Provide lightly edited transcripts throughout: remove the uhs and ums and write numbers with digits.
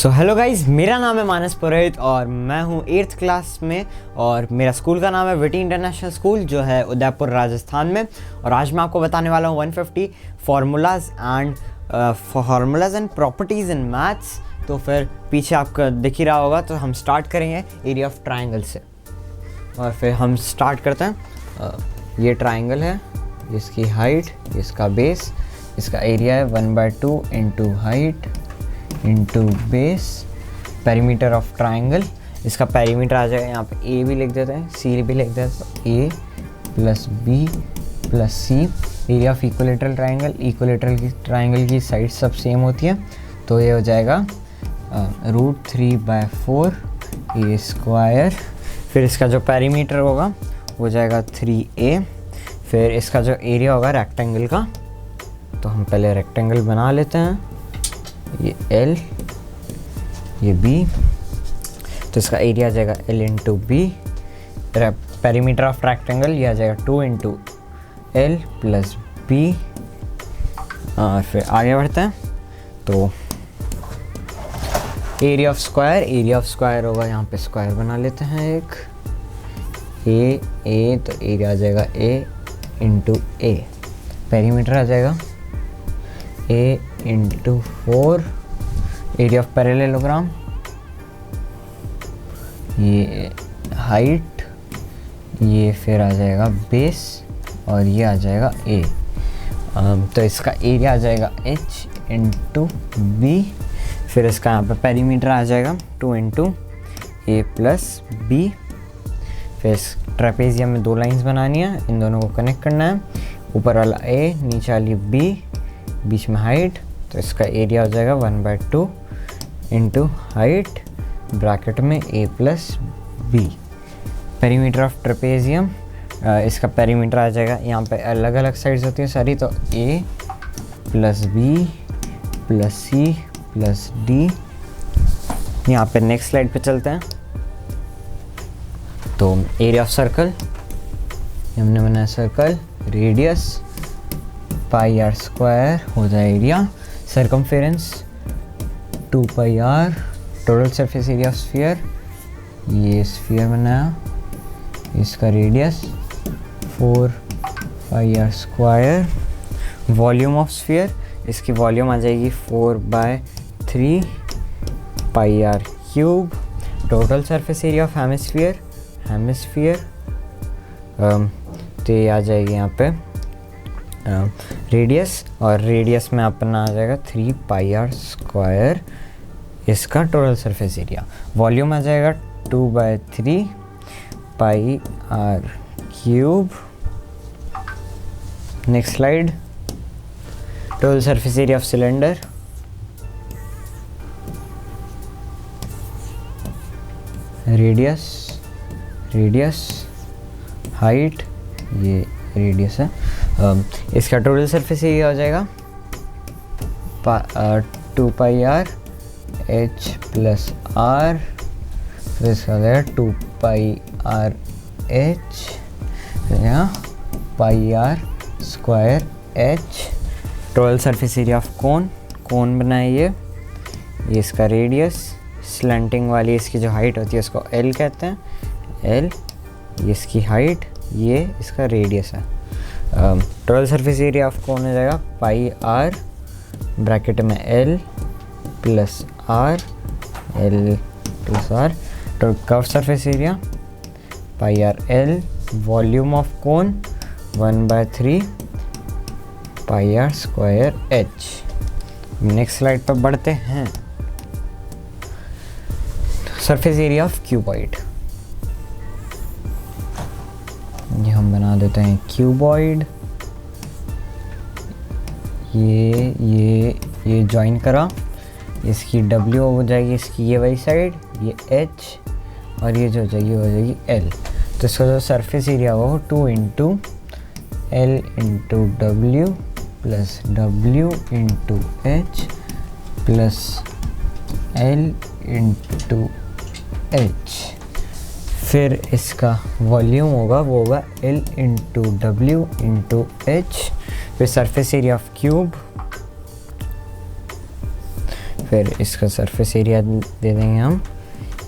So hello guys, मेरा नाम है मानस पुरोहित और मैं हूँ 8th क्लास में और मेरा स्कूल का नाम है विटी इंटरनेशनल स्कूल जो है उदयपुर राजस्थान में। और आज मैं आपको बताने वाला हूँ 150 formulas and properties in maths. तो फिर पीछे आपका दिख ही रहा होगा, तो हम स्टार्ट करेंगे एरिया ऑफ ट्राइंगल से। और फिर हम स्टार्ट करते हैं। ये ट्राइंगल है, इसकी हाइट, इसका बेस, इसका एरिया है 1/2 into height into base, perimeter of triangle. इसका पेरीमीटर आ जाएगा, यहाँ पे ए भी लिख देते हैं, सी भी लिख देते हैं, A plus B plus C. Area of equilateral triangle, equilateral की ट्राइंगल की साइड सब सेम होती है, तो ये हो जाएगा √3/4 ए स्क्वायर। फिर इसका जो पेरीमीटर होगा वो जाएगा 3a। फिर इसका जो एरिया होगा रेक्टेंगल का, तो हम पहले रेक्टेंगल बना लेते हैं। ये L, ये B, तो इसका एरिया आ जाएगा L into B. Perimeter of rectangle ये आ जाएगा 2 इंटू L प्लस B। और फिर आगे बढ़ते हैं, तो एरिया ऑफ स्क्वायर होगा, यहाँ पे स्क्वायर बना लेते हैं एक A, तो एरिया आ जाएगा A इंटू A। पेरीमीटर आ जाएगा A into 4। Area of parallelogram, ये हाइट, ये फिर आ जाएगा बेस और ये आ जाएगा A। तो इसका एरिया आ जाएगा H इंटू B। फिर इसका यहाँ पे पेरीमीटर आ जाएगा 2 इंटू A प्लस B। फिर इस ट्रेपेजियम में दो लाइंस बनानी है, इन दोनों को कनेक्ट करना है। ऊपर वाला A, नीचे वाली B, बीच में हाइट, तो इसका एरिया हो जाएगा 1/2 इंटू हाइट ब्रैकेट में A plus B। Perimeter of trapezium, इसका पेरीमीटर आ जाएगा, यहाँ पे अलग अलग साइड्स होती हैं सारी, तो A plus B plus C plus D। यहाँ पे नेक्स्ट स्लाइड पे चलते हैं। तो एरिया ऑफ सर्कल, हमने बनाया सर्कल, रेडियस πr² हो जाए area. Circumference 2πr। Total surface area of sphere, ये स्फीयर बनाया, इसका radius 4πr²। Volume of sphere, इसकी वॉल्यूम आ जाएगी 4/3 πr³। Total surface area of hemisphere तो ये आ जाएगी यहाँ पे रेडियस, और रेडियस में अपना आ जाएगा 3πr²। इसका टोटल सरफेस एरिया। वॉल्यूम आ जाएगा 2/3 πr³। Next slide. Total surface area of cylinder, radius height, ये रेडियस है। इसका टोटल सरफेस एरिया हो जाएगा 2πr h प्लस r। फिर इसका हो जाएगा 2πr h, πr² h। Total surface area of cone बनाए ये इसका रेडियस, स्लैंटिंग वाली इसकी जो हाइट होती है उसको L कहते हैं, L, ये इसकी हाइट, ये इसका रेडियस है। Total surface area of cone हो जाएगा πr ब्रैकेट में L plus R, L plus R। तो curve surface area πrL। Volume of cone 1/3 πr²h। Next slide पर बढ़ते हैं। सरफेस एरिया ऑफ क्यूबॉइड, ये हम बना देते हैं क्यूबॉइड। ये ज्वाइन करा, इसकी W हो जाएगी, इसकी ये वाली साइड, ये H, और ये जो हो जाएगी L। तो इसका जो सरफेस एरिया होगा वो 2 into L into W plus W into H plus L into H। फिर इसका वॉल्यूम होगा वो होगा L into W into H। फिर सरफेस एरिया ऑफ क्यूब, फिर इसका सरफेस एरिया दे देंगे हम,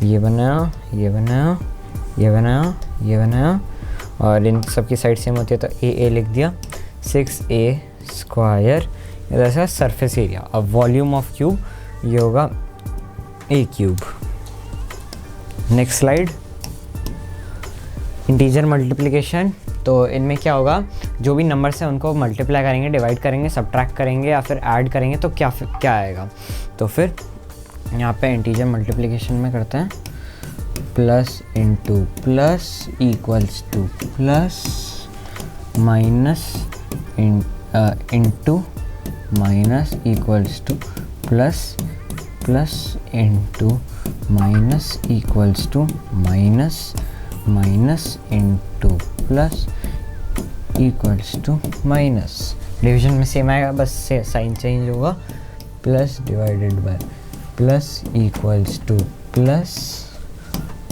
ये बनाया, ये बनाया, ये बनाया, ये बनाया, और इन सब की साइड सेम होती है तो ए लिख दिया, 6a स्क्वायर, इधर से सरफेस एरिया। अब वॉल्यूम ऑफ क्यूब ये होगा a cube. Next slide, integer multiplication. तो इनमें क्या होगा, जो भी नंबर्स हैं उनको मल्टीप्लाई करेंगे, डिवाइड करेंगे, सब्ट्रैक्ट करेंगे या फिर ऐड करेंगे तो क्या आएगा। तो फिर यहाँ पे इंटीजर मल्टीप्लिकेशन में करते हैं, plus into plus equals to plus, minus into minus equals to plus, plus into minus equals to minus, minus into plus equals to minus. Division में सेम आएगा, बस से साइन चेंज होगा, plus divided by plus equals to plus,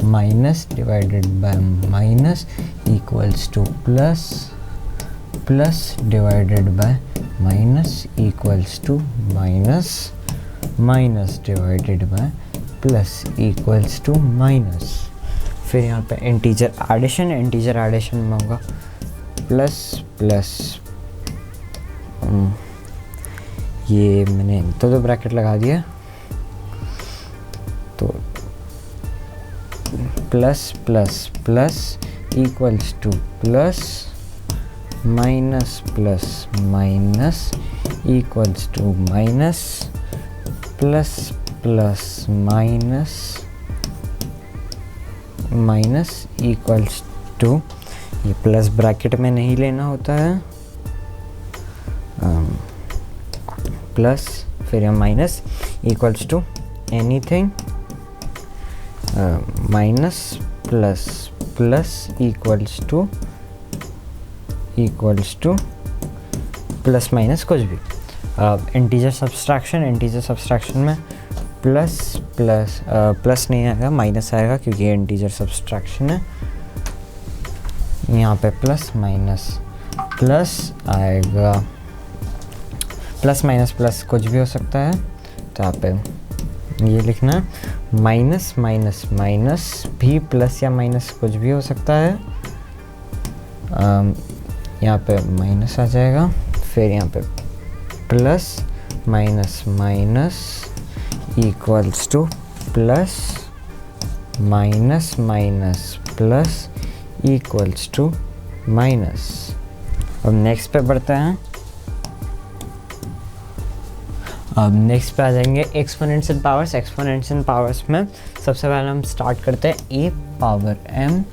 minus divided by minus equals to plus, plus divided by minus equals to minus, minus divided by plus equals to minus. फिर यहाँ पे integer addition में होगा plus plus, ये मैंने तो bracket लगा दिया, तो plus plus plus equals to plus, minus plus minus equals to minus, plus plus minus minus equals to, ये प्लस ब्रैकेट में नहीं लेना होता है, प्लस फिर minus equals to anything, minus plus plus equals to plus minus कुछ भी। Integer subtraction में प्लस प्लस प्लस नहीं आएगा, माइनस आएगा क्योंकि ये इंटीजर सब्सट्रैक्शन है। यहाँ पे प्लस माइनस प्लस आएगा, प्लस माइनस प्लस कुछ भी हो सकता है, तो यहाँ पे ये लिखना है, माइनस माइनस माइनस भी प्लस या माइनस कुछ भी हो सकता है। यहाँ पे माइनस आ जाएगा, फिर यहाँ पे plus minus minus equals to plus, minus minus plus equals to minus. अब नेक्स्ट पे बढ़ते हैं। अब नेक्स्ट पे आ जाएंगे exponents and powers. Exponents and powers में सबसे पहले हम स्टार्ट करते हैं a power m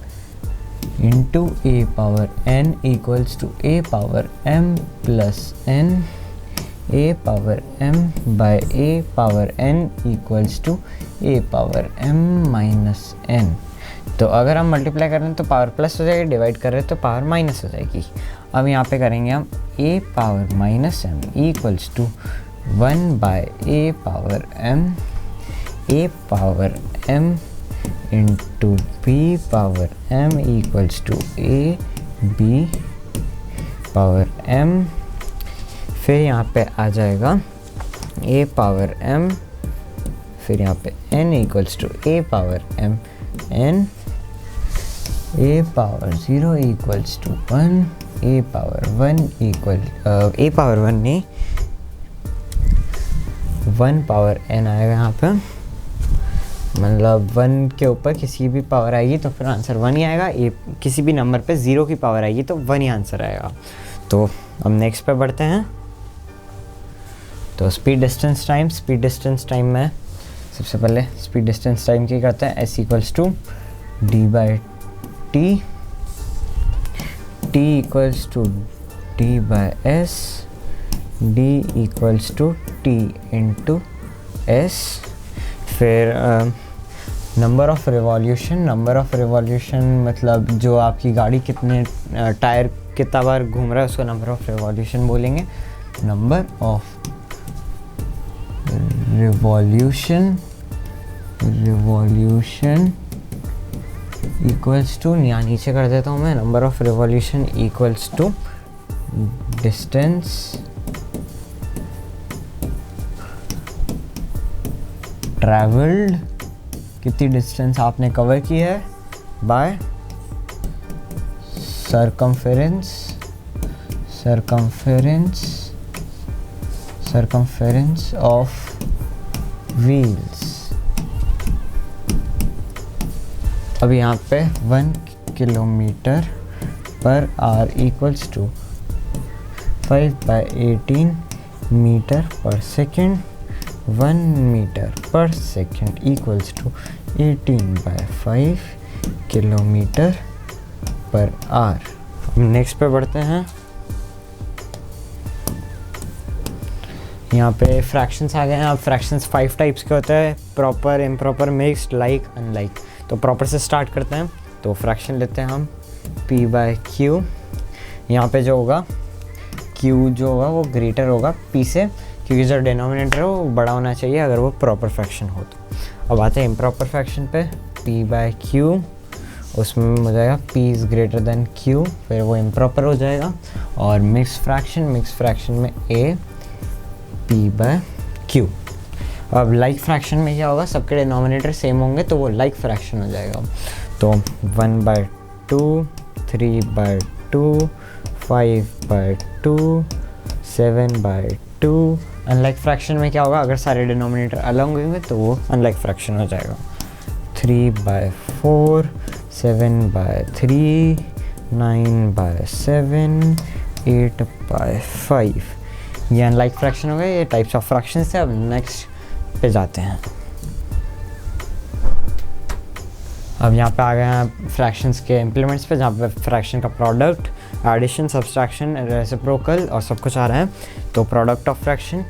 into a power n equals to a power m plus n, a power m by a power n equals to a power m minus n। तो अगर हम multiply कर रहे हैं तो पावर प्लस हो जाएगी, divide कर रहे हैं तो पावर माइनस हो जाएगी। अब यहाँ पे करेंगे हम a power minus m equals to 1 by a power m, a power m into b power m equals to a b power m। फिर यहाँ पे आ जाएगा a पावर m, फिर यहाँ पे n equals to a power m n, a power 0 equals to 1, a power 1 equal a power 1 नहीं 1 power n आएगा यहाँ पे, मतलब 1 के ऊपर किसी भी पावर आएगी तो फिर आंसर 1 ही आएगा। किसी भी नंबर पे 0 की पावर आएगी तो 1 ही आंसर आएगा। तो अब नेक्स्ट पे बढ़ते हैं। तो स्पीड डिस्टेंस टाइम में सबसे पहले स्पीड डिस्टेंस टाइम की करते हैं, s equals to D by T, T equals to D by S, D equals to T into S. फिर नंबर ऑफ रिवॉल्यूशन मतलब जो आपकी गाड़ी कितने टायर कितना बार घूम रहा है उसको नंबर ऑफ रिवॉल्यूशन बोलेंगे। Number of revolution equals to, यहाँ नीचे कर देता हूँ मैं, number of revolution equals to travelled, कितनी डिस्टेंस आपने कवर की है, बाय circumference of wheels। अब यहाँ पे 1 kilometre per hour equals to 5/18 metre per second, 1 metre per second equals to 18/5 kilometre per hour. Next पे बढ़ते हैं। यहाँ पे फ्रैक्शंस आ गए हैं। अब फ्रैक्शंस 5 टाइप्स के होते हैं, proper, improper, mixed, like, unlike. तो प्रॉपर से स्टार्ट करते हैं। तो फ्रैक्शन लेते हैं हम p/q। यहाँ पे जो होगा q जो होगा वो ग्रेटर होगा p से, क्योंकि जो डिनोमिनेटर है वो बड़ा होना चाहिए अगर वो प्रॉपर फ्रैक्शन हो तो। अब आते हैं इम्प्रॉपर फ्रैक्शन पे, p/q, उसमें हो जाएगा p is greater than q, फिर वो इम्प्रॉपर हो जाएगा। और मिक्स फ्रैक्शन में a p/q। अब लाइक फ्रैक्शन में क्या होगा, सबके डिनोमिनेटर सेम होंगे तो वो लाइक फ्रैक्शन हो जाएगा। तो 1/2, 3/2, 5/2, 7/2। अनलाइक फ्रैक्शन में क्या होगा, अगर सारे डिनोमिनेटर अलग होंगे तो वो अनलाइक फ्रैक्शन हो जाएगा। 3/4, 7/3, 9/7, 8/5। ये अनलाइक फ्रैक्शन हो गए। ये टाइप्स ऑफ फ्रैक्शन से। अब नेक्स्ट पे जाते हैं। अब यहाँ पे आ गए हैं फ्रैक्शंस के इम्प्लीमेंट्स पे, जहाँ पे फ्रैक्शन का प्रोडक्ट, एडिशन, सब्सट्रैक्शन, रेसिप्रोकल और सब कुछ आ रहा है। तो product of fraction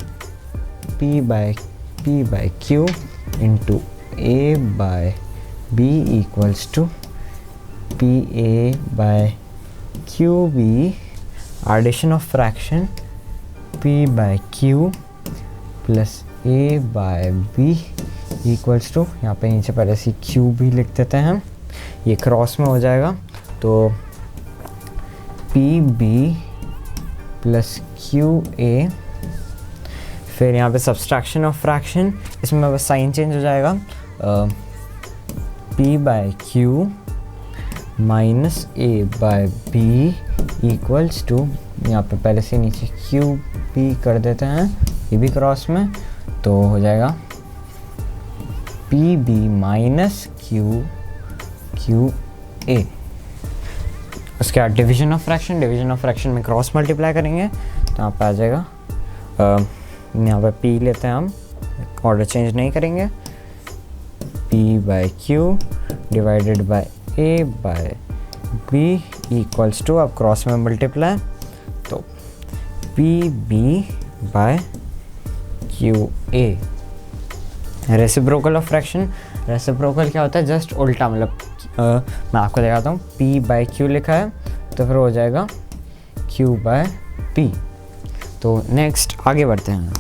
p/q into a/b equals to pa/qb। Addition of fraction p/q plus a/b equals to, यहाँ पे नीचे पहले से q भी लिख देते हैं हम, ये क्रॉस में हो जाएगा। तो pb प्लस qa, फिर यहाँ पे सब्सट्रैक्शन ऑफ फ्रैक्शन, इसमें बस साइन चेंज हो जाएगा, p/q minus a/b equals to, यहाँ पे पहले से नीचे q भी कर देते हैं, ये भी क्रॉस में, तो हो जाएगा pb माइनस qa। उसके बाद डिवीजन ऑफ फ्रैक्शन में क्रॉस मल्टीप्लाई करेंगे तो यहाँ पे आ जाएगा, यहाँ पे p लेते हैं हम, ऑर्डर चेंज नहीं करेंगे, p/q divided by a/b equals to, अब क्रॉस में मल्टीप्लाई, तो pb/qa। Reciprocal of fraction, reciprocal क्या होता है, जस्ट उल्टा, मतलब मैं आपको दिखाता हूँ, p/q लिखा है तो फिर हो जाएगा q/p। तो नेक्स्ट आगे बढ़ते हैं।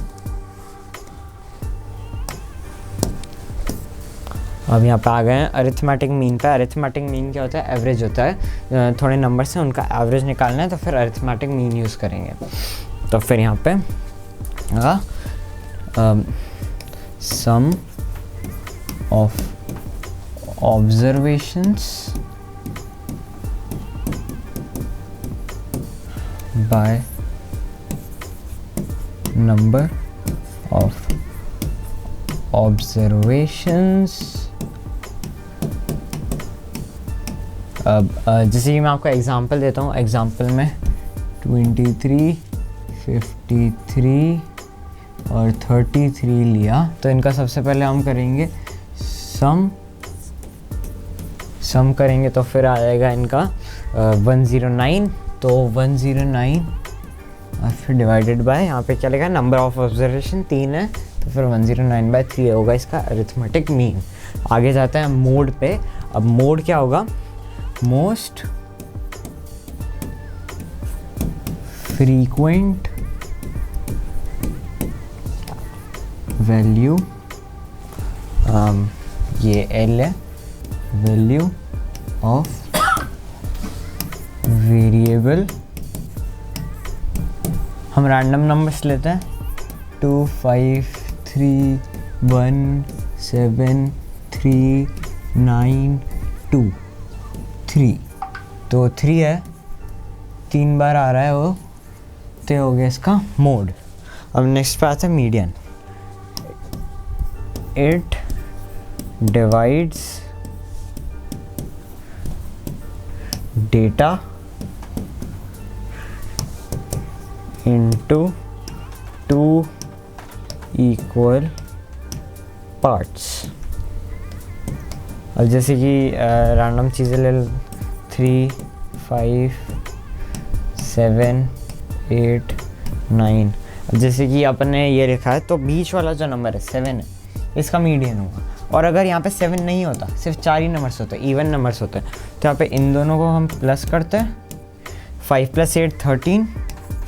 अब यहाँ पे आ गए हैं अरिथमेटिक मीन पे। अरिथमेटिक मीन क्या होता है, एवरेज होता है, थोड़े नंबर से उनका एवरेज निकालना है तो फिर अरिथमेटिक मीन यूज़ करेंगे। तो फिर यहाँ पे sum of observations by number of observations. अब जैसे कि मैं आपको एग्जांपल देता हूँ, एग्जांपल में 23, 53 और 33 लिया, तो इनका सबसे पहले हम करेंगे सम करेंगे तो फिर आ जाएगा इनका 109, तो 109 और फिर डिवाइडेड बाय, यहाँ पे क्या लिखा है, नंबर ऑफ ऑब्जर्वेशन 3 है तो फिर 109/3 होगा इसका अरिथमेटिक मीन। आगे जाते हैं मोड पे। अब मोड क्या होगा, मोस्ट फ्रीक्वेंट वैल्यू, ये L है, वैल्यू ऑफ वेरिएबल, हम रैंडम नंबर्स लेते हैं, 2, 5, 3, 1, 7 3 9 2 3, तो 3 है, 3 बार आ रहा है वो, तो हो गया इसका मोड। अब नेक्स्ट पे आता है median. It divides data into 2 equal parts। अब जैसे कि रैंडम चीज़ें ले 3 5 7 8 9। अब जैसे कि अपन ने ये लिखा है, तो बीच वाला जो नंबर है 7 है, इसका मीडियन होगा। और अगर यहाँ पे 7 नहीं होता, सिर्फ 4 ही नंबर्स होते हैं, इवन नंबर्स होते हैं, तो यहाँ पे इन दोनों को हम प्लस करते हैं। 5 + 8 13,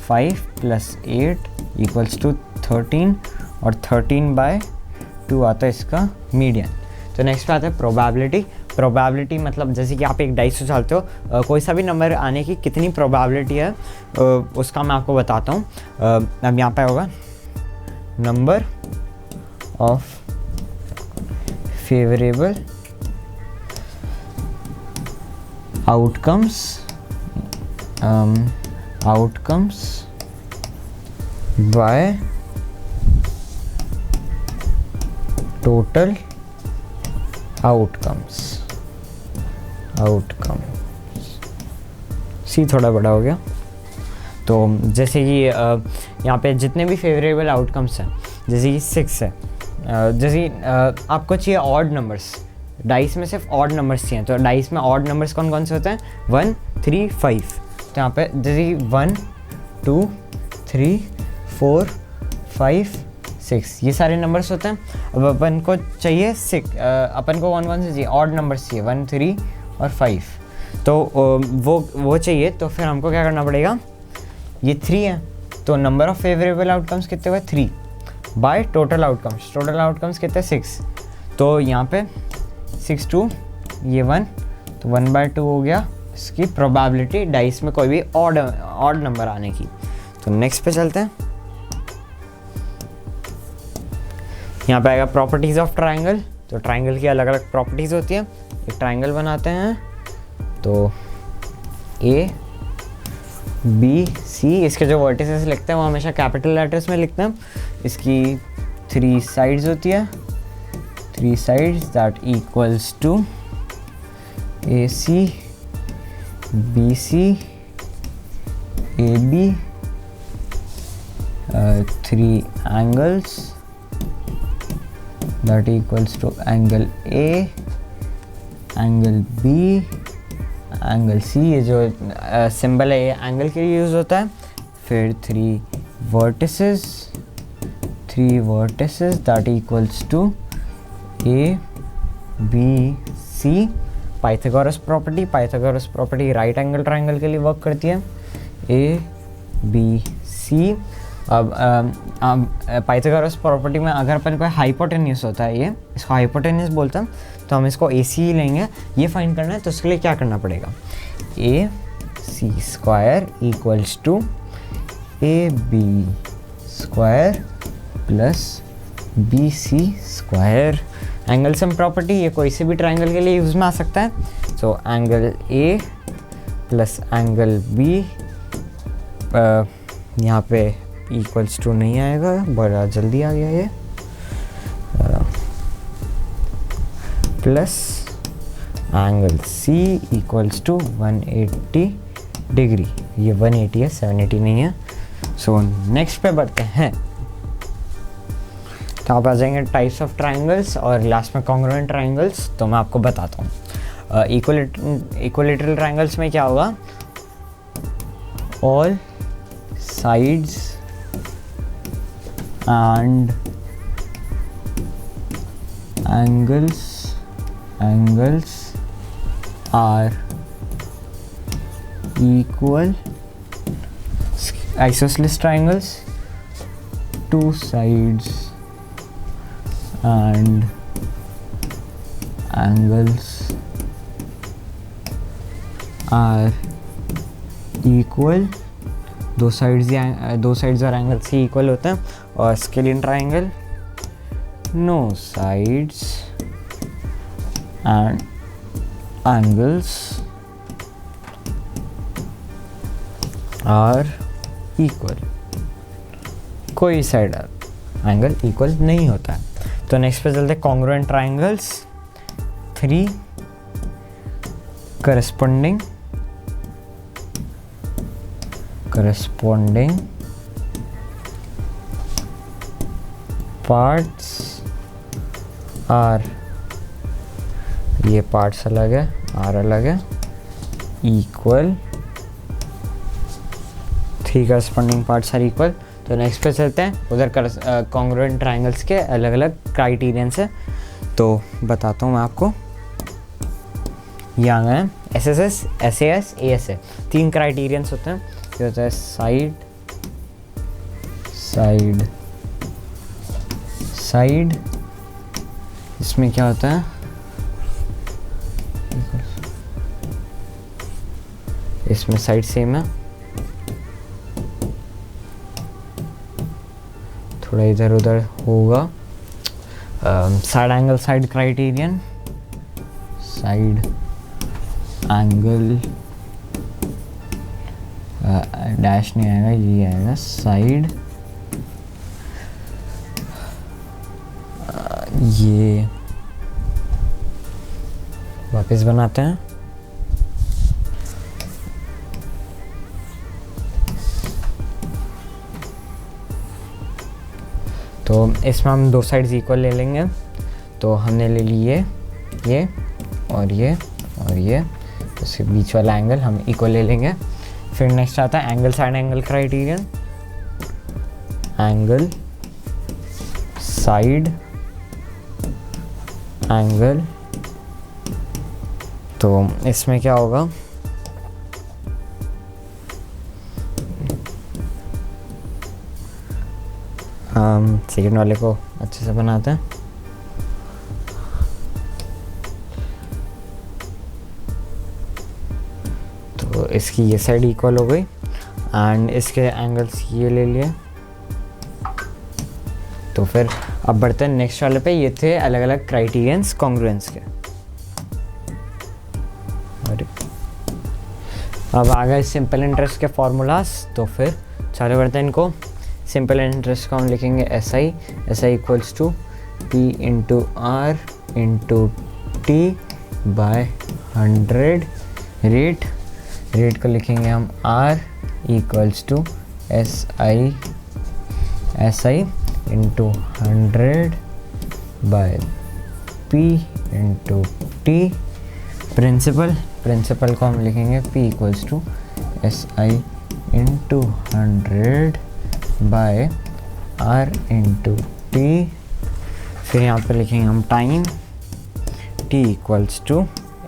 5 + 8 = 13, और 13/2 आता है इसका मीडियन। तो नेक्स्ट पे आता है प्रोबेबिलिटी। प्रोबेबिलिटी मतलब जैसे कि आप एक डाइस उछालते हो, कोई सा भी नंबर आने की कितनी प्रोबेबिलिटी है उसका मैं आपको बताता हूँ। अब यहाँ पे होगा number of favourable outcomes by total outcomes. सी थोड़ा बड़ा हो गया। तो जैसे कि यहाँ पे जितने भी फेवरेबल आउटकम्स हैं, जैसे कि 6 है, जैसे आपको चाहिए ऑड नंबर्स, डाइस में सिर्फ ऑड नंबर्स चाहिए। तो डाइस में ऑड नंबर्स कौन कौन से होते हैं? 1 3 5। तो यहाँ पे जैसे 1 2 3 4 5 6 ये सारे नंबर्स होते हैं। अब अपन को चाहिए 6, अपन को कौन कौन से चाहिए? ऑड नंबर्स चाहिए 1 3 और 5। तो वो चाहिए, तो फिर हमको क्या करना पड़ेगा? ये 3 है, तो नंबर ऑफ फेवरेबल आउटकम्स कितने हुए? 3 bye total outcomes. Total outcomes कितने? 6। तो यहाँ पे 6 2 ये 1, तो 1/2 हो गया इसकी प्रोबेबिलिटी डाइस में कोई भी ऑड नंबर आने की। तो नेक्स्ट पे चलते हैं। यहाँ पे आएगा प्रॉपर्टीज़ ऑफ ट्राइंगल। तो ट्राइंगल की अलग अलग प्रॉपर्टीज़ होती है। एक ट्राइंगल बनाते हैं, तो ए बी सी, इसके जो वर्टिसेस लिखते हैं वो हमेशा कैपिटल लेटर्स में लिखते हैं। इसकी 3 साइड्स होती है, 3 sides that equals to A C B C A B, 3 angles that equals to angle A, angle B, angle C। ये जो सिंबल है ये एंगल के लिए यूज़ होता है। फिर 3 vertices that equals to A B C। Pythagoras property right angle triangle के लिए वर्क करती है। A B C। अब पाइथागोरस प्रॉपर्टी में अगर अपन को हाइपोटेन्यूस होता है, ये इसको हाइपोटेन्यूस बोलते हैं, तो हम इसको AC ही लेंगे। ये फाइंड करना है, तो उसके लिए क्या करना पड़ेगा? AC² equals to AB² plus BC²। Angle sum property, ये कोई से भी ट्राइंगल के लिए यूज़ में आ सकता है। तो angle A plus angle B, यहाँ पे इक्वल्स टू नहीं आएगा, बड़ा जल्दी आ गया ये, plus angle C equals to 180 degree. ये 180 है, 780 नहीं है। सो नेक्स्ट पे बढ़ते हैं। तो आप आ जाएंगे टाइप्स ऑफ ट्राइंगल्स और लास्ट में कॉन्ग्रुएंट ट्राइंगल्स। तो मैं आपको बताता हूँ। इक्विलैटरल ट्राइंगल्स में क्या होगा? All sides and angles are equal. Isosceles triangles, 2 sides and angles are equal। दो साइड्स और एंगल से इक्वल होते हैं। और scalene triangle no sides and angles are equal, कोई साइड एंगल इक्वल नहीं होता है। तो नेक्स्ट पे चलते हैं congruent triangles, 3 corresponding parts are, ये पार्ट्स अलग है, आर अलग है, equal, 3 corresponding parts are equal. तो नेक्स्ट पे चलते हैं, उधर कॉन्ग्रुएंट ट्राइंगल्स के अलग अलग क्राइटेरियंस है, तो बताता हूँ मैं आपको। ये आ गए हैं SSS, SAS, ASA, 3 क्राइटेरियंस होते हैं। ये होता है साइड, इसमें क्या होता है, इसमें साइड सेम है, थोड़ा इधर उधर होगा। Side angle side criterion, side angle dash नहीं आएगा, ये आएगा साइड, ये वापस बनाते हैं। तो इसमें हम 2 साइड्स इक्वल ले लेंगे, तो हमने ले ली ये और ये और ये, उसके बीच वाला एंगल हम इक्वल ले लेंगे। फिर नेक्स्ट आता है angle side angle criterion, angle side angle. तो इसमें क्या होगा, हम सेकेंड वाले को अच्छे से बनाते हैं। तो इसकी ये साइड इक्वल हो गई एंड इसके एंगल्स ये ले लिए। तो फिर अब बढ़ते हैं नेक्स्ट वाले पे। ये थे अलग अलग क्राइटेरियंस कॉन्ग्रुएंस के। अब आ गए सिंपल इंटरेस्ट के फॉर्मूलाज, तो फिर चालू करते हैं इनको। सिंपल इंटरेस्ट को हम लिखेंगे SI equals to P into R into T by 100। Rate को लिखेंगे हम R equals to SI into 100 by P into T। Principal को हम लिखेंगे P equals to SI into 100 by R into T। फिर यहाँ पे लिखेंगे हम time, T equals to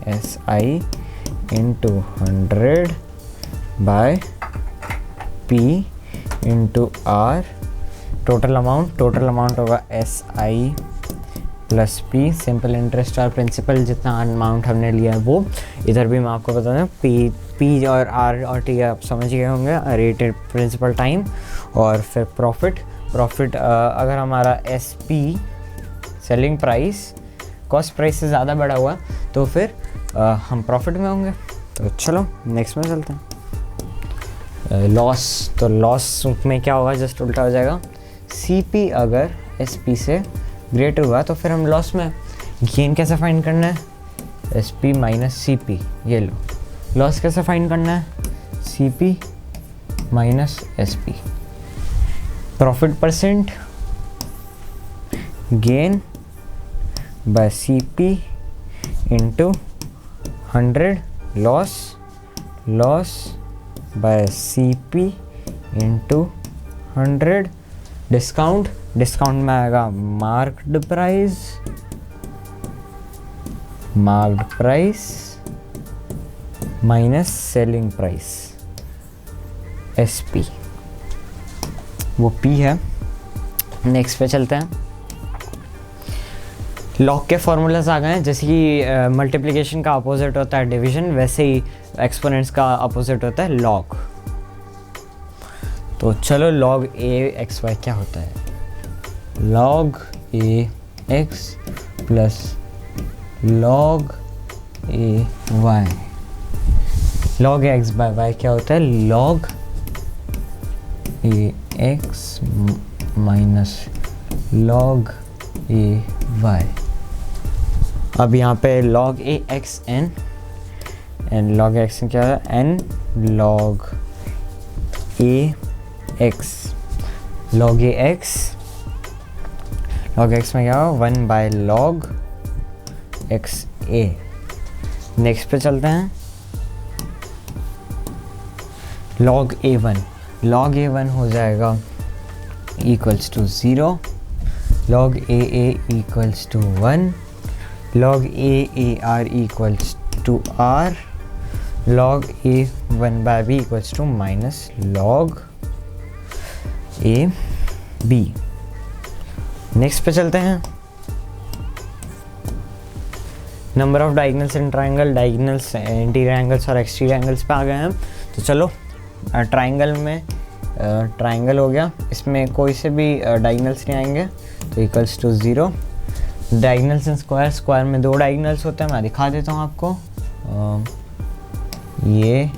SI into 100 by P into R। Total amount होगा SI plus P। Simple interest और प्रिंसिपल जितना अमाउंट हमने लिया है वो इधर भी मैं आपको बता दूँ। P और R और T आप समझ गए होंगे, रेटेड प्रिंसिपल टाइम। और फिर प्रॉफिट अगर हमारा SP selling price cost price से ज़्यादा बढ़ा हुआ तो फिर हम प्रॉफिट में होंगे। तो चलो नेक्स्ट में चलते हैं। लॉस, तो लॉस में क्या होगा, जस्ट उल्टा हो जाएगा। CP अगर SP से ग्रेटर हुआ तो फिर हम लॉस में। गेन कैसे फाइंड करना है, SP माइनस CP। ये लो, लॉस कैसे फाइंड करना है, CP minus SP। Profit percent, gain by CP into 100। Loss by CP into 100। Discount में आएगा marked price minus selling price, SP। वो P है। नेक्स्ट पे चलते हैं। लॉग के फॉर्मूलाज आ गए हैं। जैसे कि मल्टीप्लिकेशन का अपोजिट होता है डिवीजन, वैसे ही एक्सपोनेंट्स का अपोजिट होता है लॉग। तो चलो log A XY क्या होता है। log A X plus log A Y. Log X by Y क्या होता है? Log A X minus log A Y. अब यहाँ पे log a x n and log x क्या है? n log a x। log a x में क्या होगा? 1 by log x a। Next पे चलते हैं। log a1 हो जाएगा equals to 0, log a equals to 1, log a equals to r, log a1 by b equals to minus log a b। Next पे चलते हैं। Number of diagonals in triangle, diagonals interior angles और exterior angles पे आ गए हैं। तो चलो triangle में ट्राइंगल हो गया, इसमें कोई से भी डायगोनल्स नहीं आएंगे तो equals to 0। Diagonals in square, square में 2 डायगोनल्स होते हैं, मैं दिखा देता हूँ आपको। ये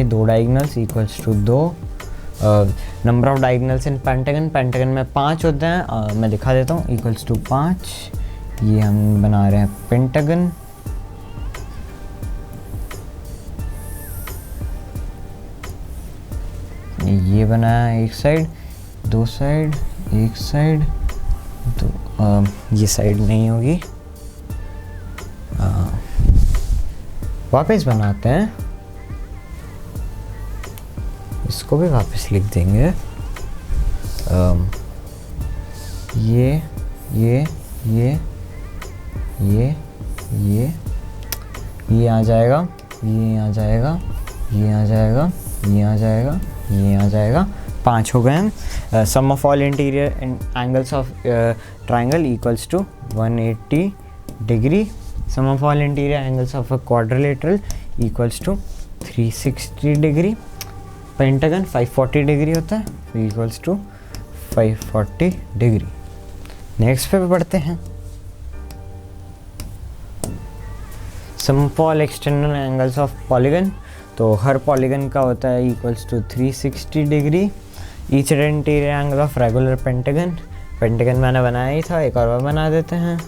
2 diagonals equals to 2। Number of diagonals in pentagon, pentagon में 5 होते हैं, मैं दिखा देता हूँ, इक्वल्स टू 5। ये हम बना रहे हैं पेंटागन। ये बनाया एक साइड, 2 साइड, एक साइड, तो ये साइड नहीं होगी, वापस बनाते हैं, इसको भी वापस लिख देंगे। ये आ जाएगा, ये आ जाएगा, ये आ जाएगा, ये आ जाएगा, ये आ जाएगा। 5 हो गए हैं। Sum of all interior angles of triangle equals to 180 degree. Sum of all interior angles of a quadrilateral equals to 360 degree. Pentagon 540 degree होता है, इक्वल्स टू 540 डिग्री। नेक्स्ट पे बढ़ते हैं। Sum of all external angles of polygon, तो हर polygon का होता है equals to 360 degree. Each interior angle of regular pentagon, pentagon मैंने बनाया ही था, एक और बार बना देते हैं।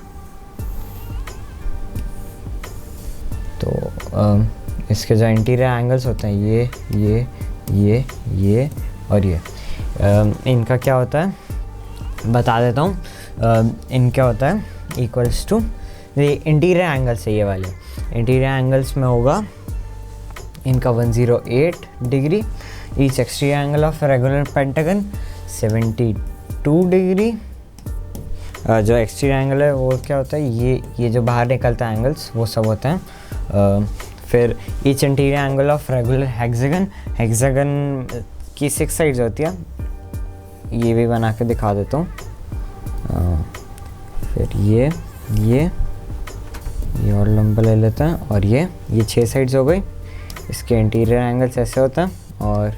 तो इसके जो इंटीरियर एंगल्स होते हैं ये और ये, इनका क्या होता है बता देता हूँ। इनका होता है इक्वल्स टू ये इंटीरियर एंगल्स है, ये वाले इंटीरियर एंगल्स में होगा इनका 108 degree. Each exterior angle of regular pentagon 72 degree. जो एक्सटीरियर एंगल है वो क्या होता है, ये जो बाहर निकलता है एंगल्स वो सब होते हैं। फिर each interior angle of regular hexagon, hexagon की 6 साइड्स होती है, ये भी बना के दिखा देता हूँ। फिर ये और लंबा ले लेते हैं, और ये 6 साइड्स हो गई। इसके इंटीरियर एंगल्स ऐसे होता है और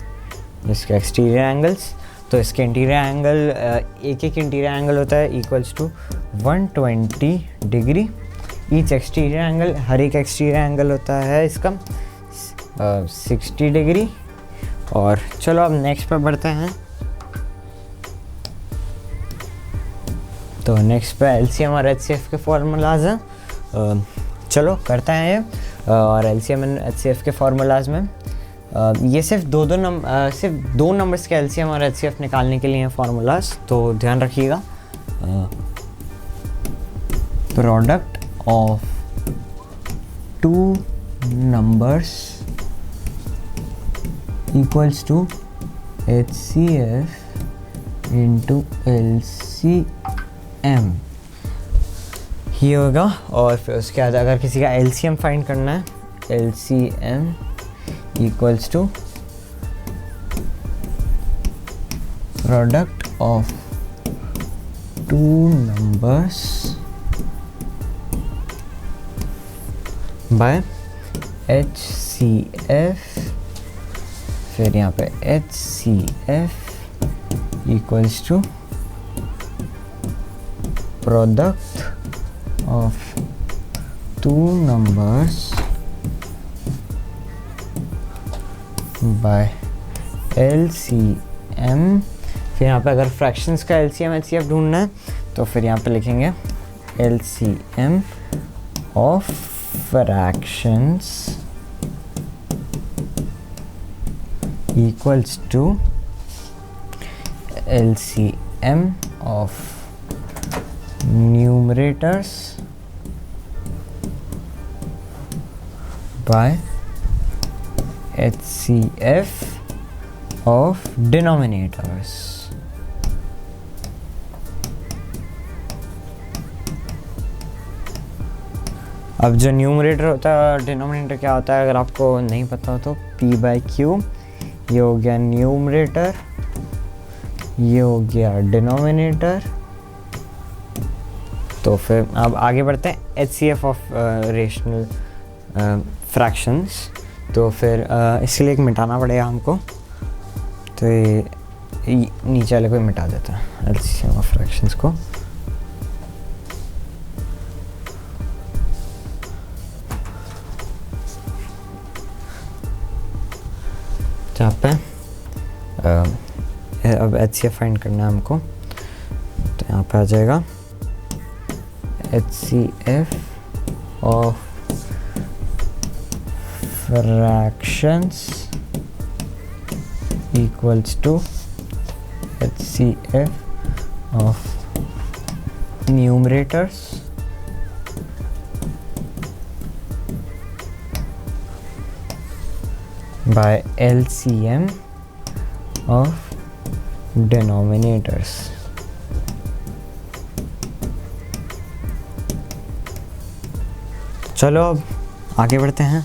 इसके एक्सटीरियर एंगल्स, तो इसके इंटीरियर एंगल एक इंटीरियर एंगल होता है equals to 120 degree. Each exterior angle, हर एक एक्सटीरियर एंगल होता है इसका 60 डिग्री। और चलो अब नेक्स्ट पर बढ़ते हैं। तो नेक्स्ट पे एलसीएम और एचसीएफ के फॉर्मूलाज हैं, चलो करते हैं ये। और एलसीएम एंड एचसीएफ के फार्मूलाज में ये सिर्फ दो नंबर्स के एलसीएम और एचसीएफ निकालने के लिए हैं फार्मूलाज, तो ध्यान रखिएगा। Product of 2 numbers equals to HCF into LCM, ये होगा। और फिर उसके बाद अगर किसी का एलसीएम फाइंड करना है, LCM equals to product of 2 numbers by HCF, फिर यहाँ पे HCF equals to product of two numbers by LCM। फिर यहाँ पे अगर फ्रैक्शंस का LCM HCF ढूंढना है तो फिर यहाँ पे लिखेंगे LCM of fractions equals to LCM of numerators by HCF of denominators। अब जो न्यूमरेटर होता है, डिनोमिनेटर क्या होता है अगर आपको नहीं पता हो तो P/Q। ये हो गया न्यूमरेटर, ये हो गया डिनोमिनेटर। तो फिर अब आगे बढ़ते हैं HCF ऑफ रेशनल फ्रैक्शंस। तो फिर इसके लिए एक मिटाना पड़ेगा हमको, तो ये नीचे वाले को मिटा देता है LCM ऑफ फ्रैक्शंस को। जहाँ पे अब HCF फाइंड करना है हमको, तो यहाँ पे आ जाएगा HCF of fractions equals to HCF of numerators by LCM of denominators। चलो अब आगे बढ़ते हैं।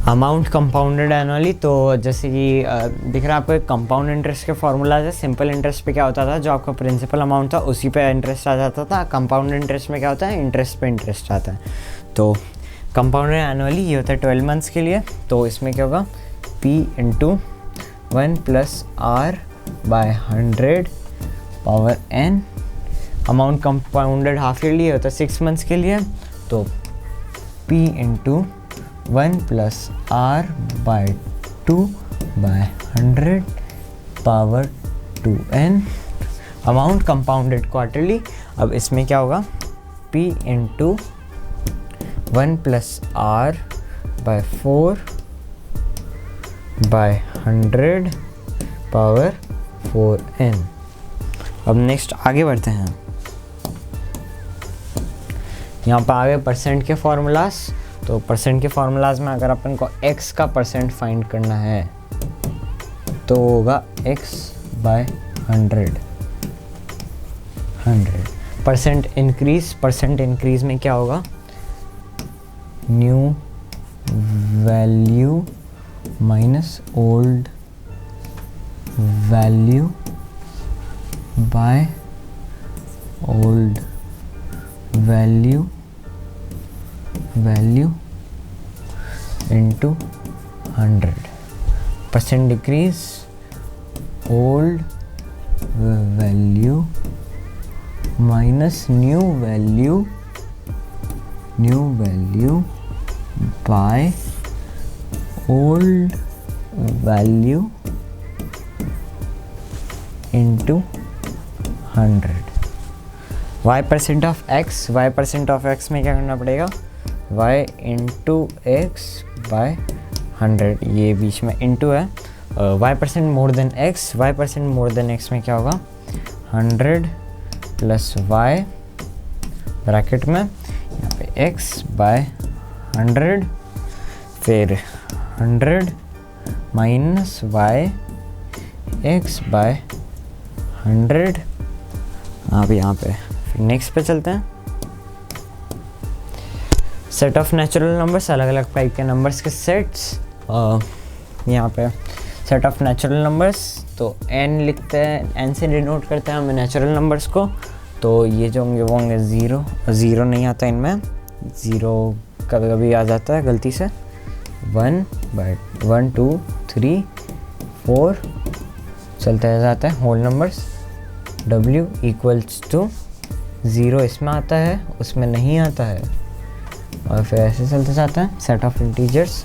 अमाउंट कंपाउंडेड एनुअली, तो जैसे कि दिख रहा है आपको एक कंपाउंड इंटरेस्ट के फॉर्मूलाज है। सिंपल इंटरेस्ट पे क्या होता था, जो आपका प्रिंसिपल अमाउंट था उसी पे इंटरेस्ट आ जाता था। कंपाउंड इंटरेस्ट में क्या होता है, इंटरेस्ट पे इंटरेस्ट आता है। तो कंपाउंडेड एनुअली ये होता है 12 मंथ्स के लिए। तो इसमें क्या होगा, P × 1 + R/100 power n। Amount compounded half yearly होता है 6 मंथ्स के लिए। तो P × 1 + R/2/100 power 2n। Amount compounded quarterly, अब इसमें क्या होगा, P × 1 + R/4/100 पावर 4n। अब नेक्स्ट आगे बढ़ते हैं। यहाँ पर आ गए परसेंट के फॉर्मूलाज। तो परसेंट के फॉर्मूलाज में अगर अपन को x का परसेंट फाइंड करना है तो होगा x/100। परसेंट इंक्रीज में क्या होगा, new value minus old value by old value into 100। Percent decrease, old value minus new value by old value into 100। y% of x, y% of x में क्या करना पड़ेगा, y × x/100। ये बीच में into है। y% more than x, y% more than x में क्या होगा, 100 + y ब्रैकेट में यहाँ पे x/100, फिर 100 माइनस y x/100। अब यहाँ पे फिर नेक्स्ट पे चलते हैं। सेट ऑफ नेचुरल नंबर्स, अलग अलग टाइप के नंबर्स के सेट्स। यहाँ पे सेट ऑफ नेचुरल नंबर्स, तो n लिखते हैं, n से डिनोट करते हैं हम नेचुरल नंबर्स को। तो ये जो होंगे वो होंगे 0 नहीं आता इनमें, 0 कभी कभी आ जाता है गलती से। 1 2 3 4 चलते जाता है होल नंबर्स। W = 0 इसमें आता है, उसमें नहीं आता है, और फिर ऐसे चलते जाता है। Set of integers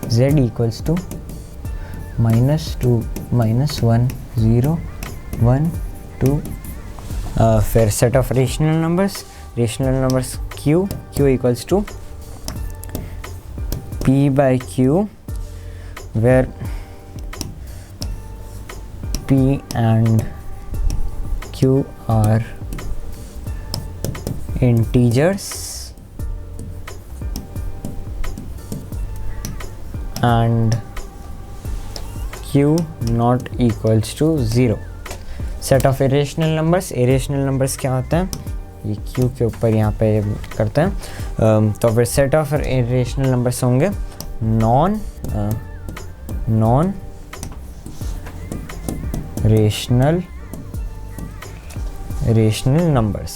z equals to -2 -1 0 1 2। फिर set of rational numbers q equals to p by q, where p and q are integers and q not equals to 0। Set of irrational numbers क्या होता है, ये q के ऊपर यहाँ पे करते हैं। तो फिर सेट ऑफ इरेशनल नंबर्स होंगे non rational numbers.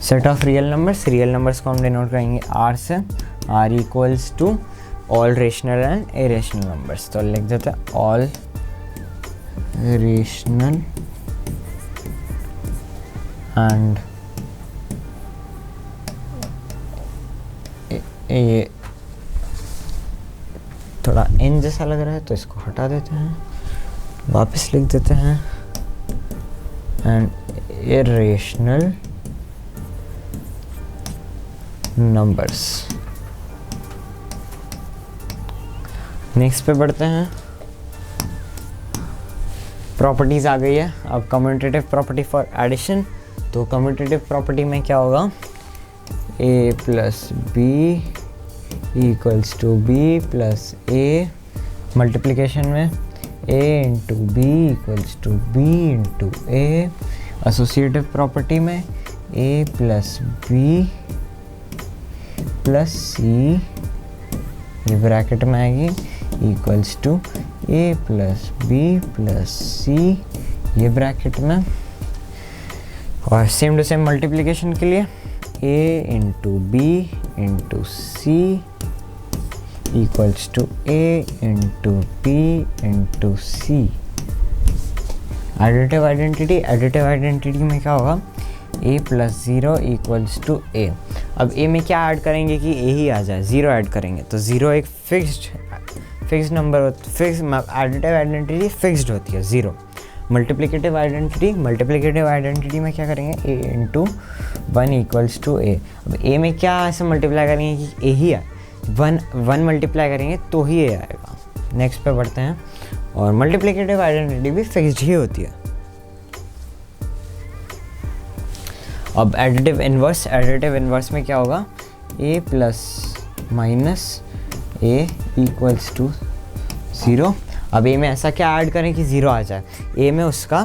Set of real numbers को हम डिनोट करेंगे r से, r equals to all rational and irrational numbers. तो लिख देते हैं ऑल रेशनल एंड ये थोड़ा n जैसा लग रहा है तो इसको हटा देते हैं, वापस लिख देते हैं एंड इरेशनल नंबर्स। नेक्स्ट पे बढ़ते हैं। प्रॉपर्टीज आ गई है अब कम्यूटेटिव प्रॉपर्टी फॉर एडिशन। तो कम्यूटेटिव प्रॉपर्टी में क्या होगा, a plus B equals to B plus A, multiplication में a into B equals to B into A. Associative property में a plus B plus C, ये ब्रैकेट में आएगी, equals to a plus B plus C, ये bracket में। और same to same multiplication के लिए a into B into C equals to a into B into C. Additive identity में क्या होगा, a plus 0 equals to a। अब a में क्या ऐड करेंगे कि a ही आ जाए, 0 ऐड करेंगे तो 0 एक fixed number additive identity fixed होती है 0। मल्टीप्लिकेटिव आइडेंटिटी में क्या करेंगे, a into 1 equals to a। अब a में क्या ऐसे मल्टीप्लाई करेंगे कि a ही आए, 1 मल्टीप्लाई करेंगे तो ही a आएगा। नेक्स्ट पे बढ़ते हैं। और मल्टीप्लिकेटिव आइडेंटिटी भी फिक्स्ड ही होती है। अब एडिटिव इन्वर्स में क्या होगा, a plus minus a equals to 0। अब a में ऐसा क्या ऐड करें कि 0 आ जाए, a में उसका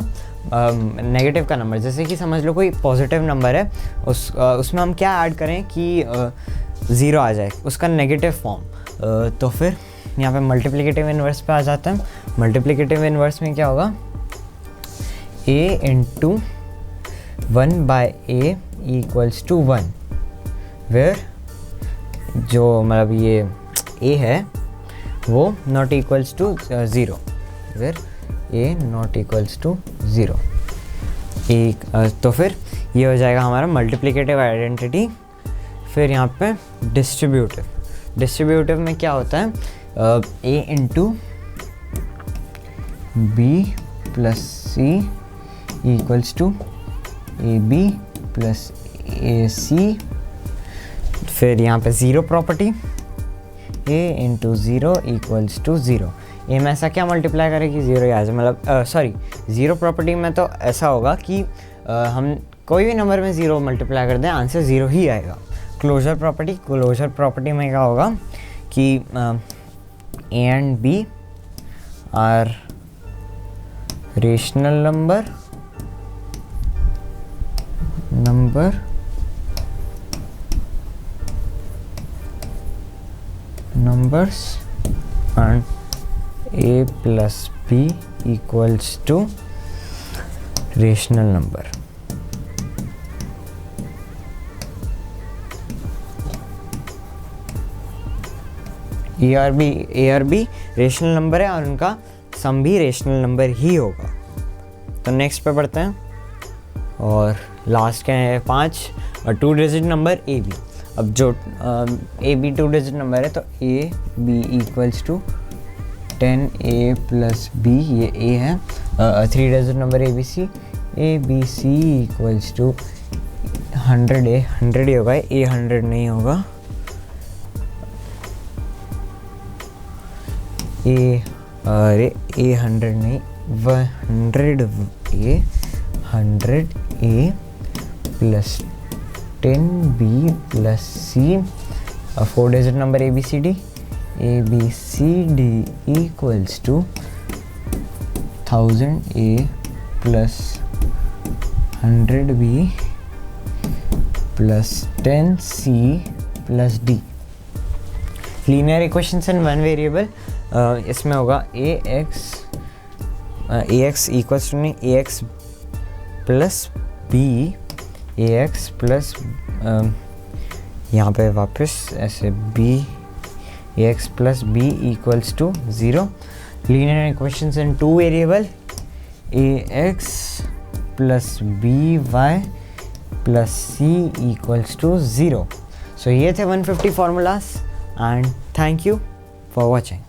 नेगेटिव का नंबर, जैसे कि समझ लो कोई पॉजिटिव नंबर है, उसमें हम क्या ऐड करें कि 0 आ जाए, उसका नेगेटिव फॉर्म। तो फिर यहाँ पे मल्टीप्लिकेटिव इन्वर्स पे आ जाता है। मल्टीप्लिकेटिव इन्वर्स में क्या होगा, a into 1 by a equals to 1, where जो मतलब ये a है वो not equals to 0, where a not equals to 0। तो फिर ये हो जाएगा हमारा मल्टीप्लिकेटिव आइडेंटिटी। फिर यहाँ पे डिस्ट्रीब्यूटिव में क्या होता है, a into B plus C equals to A B plus A C. फिर यहाँ पे 0 property, a into 0 equals to 0। A में ऐसा क्या मल्टीप्लाई करें कि 0 ही आ जाए, मतलब 0 प्रॉपर्टी में तो ऐसा होगा कि हम कोई भी नंबर में 0 मल्टीप्लाई कर दें, आंसर 0 ही आएगा। क्लोजर प्रॉपर्टी में क्या होगा कि a and b are rational numbers and a plus b equals to rational number। A are B rational number है और उनका सम भी रेशनल नंबर ही होगा। तो नेक्स्ट पे पढ़ते हैं, और लास्ट क्या है 5 और 2 डिजिट नंबर ए बी। अब जो ए बी 2 डिजिट नंबर है तो A B equals to 10a plus B, ये ए है। 3 digit number A B C equals to 100a, 100 ही होगा, ए 100 नहीं होगा। अरे ए 100 नहीं, 100a plus 10b plus C, 4 digit number A B C D equals to 1000a plus 100b plus 10c plus d। Linear equations in one variable, इसमें होगा A X equals to नहीं, A X plus B, A X plus यहाँ पे वापस ऐसे B, A X plus B equals to 0। Linear equations in 2 variable, A X plus B Y plus C equals to 0। सो ये थे 150 formulas, and thank you for watching.